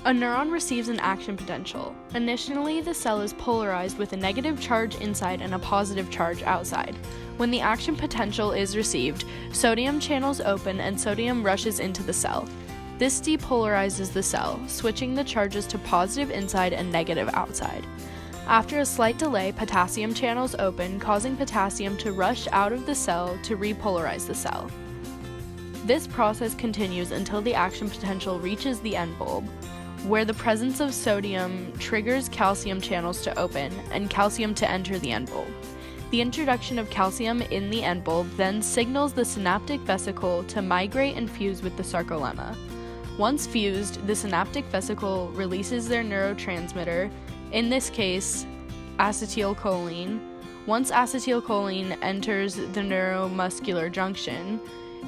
A neuron receives an action potential. Initially, the cell is polarized with a negative charge inside and a positive charge outside. When the action potential is received, sodium channels open and sodium rushes into the cell. This depolarizes the cell, switching the charges to positive inside and negative outside. After a slight delay, potassium channels open, causing potassium to rush out of the cell to repolarize the cell. This process continues until the action potential reaches the end bulb, where the presence of sodium triggers calcium channels to open and calcium to enter the end bulb. The introduction of calcium in the end bulb then signals the synaptic vesicle to migrate and fuse with the sarcolemma. Once fused, the synaptic vesicle releases their neurotransmitter, in this case, acetylcholine. Once acetylcholine enters the neuromuscular junction,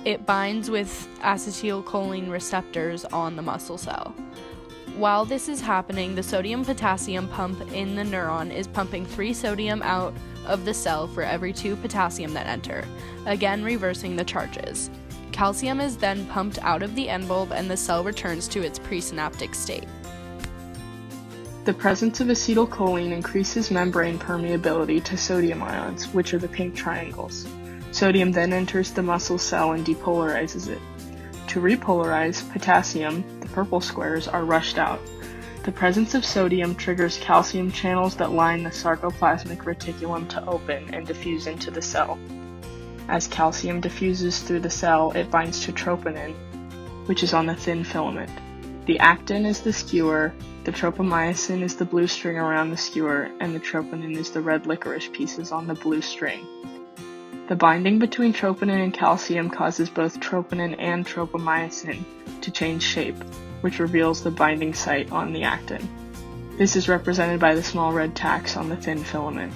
it binds with acetylcholine receptors on the muscle cell. While this is happening, the sodium-potassium pump in the neuron is pumping 3 sodium out of the cell for every 2 potassium that enter, again reversing the charges. Calcium is then pumped out of the end bulb and the cell returns to its presynaptic state. The presence of acetylcholine increases membrane permeability to sodium ions, which are the pink triangles. Sodium then enters the muscle cell and depolarizes it. To repolarize, potassium, the purple squares, are rushed out. The presence of sodium triggers calcium channels that line the sarcoplasmic reticulum to open and diffuse into the cell. As calcium diffuses through the cell, it binds to troponin, which is on the thin filament. The actin is the skewer, the tropomyosin is the blue string around the skewer, and the troponin is the red licorice pieces on the blue string. The binding between troponin and calcium causes both troponin and tropomyosin to change shape, which reveals the binding site on the actin. This is represented by the small red tacks on the thin filament.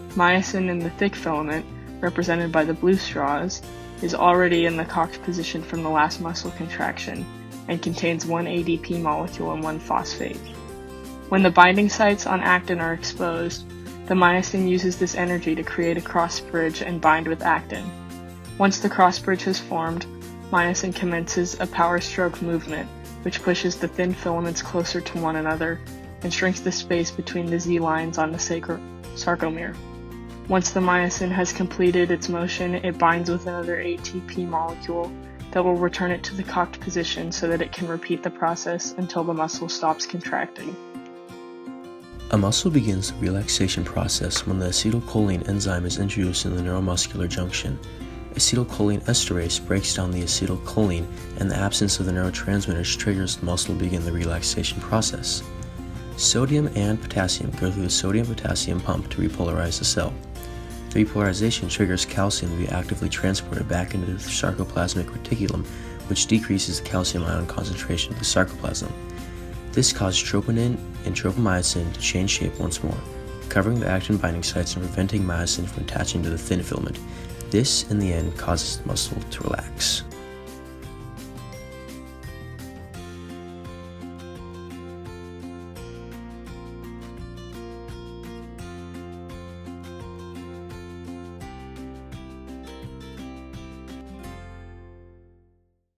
Myosin in the thick filament, represented by the blue straws, is already in the Cox position from the last muscle contraction and contains 1 ADP molecule and 1 phosphate. When the binding sites on actin are exposed, the myosin uses this energy to create a cross bridge and bind with actin. Once the cross bridge has formed, myosin commences a power stroke movement, which pushes the thin filaments closer to one another and shrinks the space between the Z lines on the sarcomere. Once the myosin has completed its motion, it binds with another ATP molecule that will return it to the cocked position so that it can repeat the process until the muscle stops contracting. A muscle begins the relaxation process when the acetylcholine enzyme is introduced in the neuromuscular junction. Acetylcholine esterase breaks down the acetylcholine, and the absence of the neurotransmitters triggers the muscle to begin the relaxation process. Sodium and potassium go through the sodium-potassium pump to repolarize the cell. The repolarization triggers calcium to be actively transported back into the sarcoplasmic reticulum, which decreases the calcium ion concentration of the sarcoplasm. This causes troponin and tropomyosin to change shape once more, covering the actin binding sites and preventing myosin from attaching to the thin filament. This, in the end, causes the muscle to relax.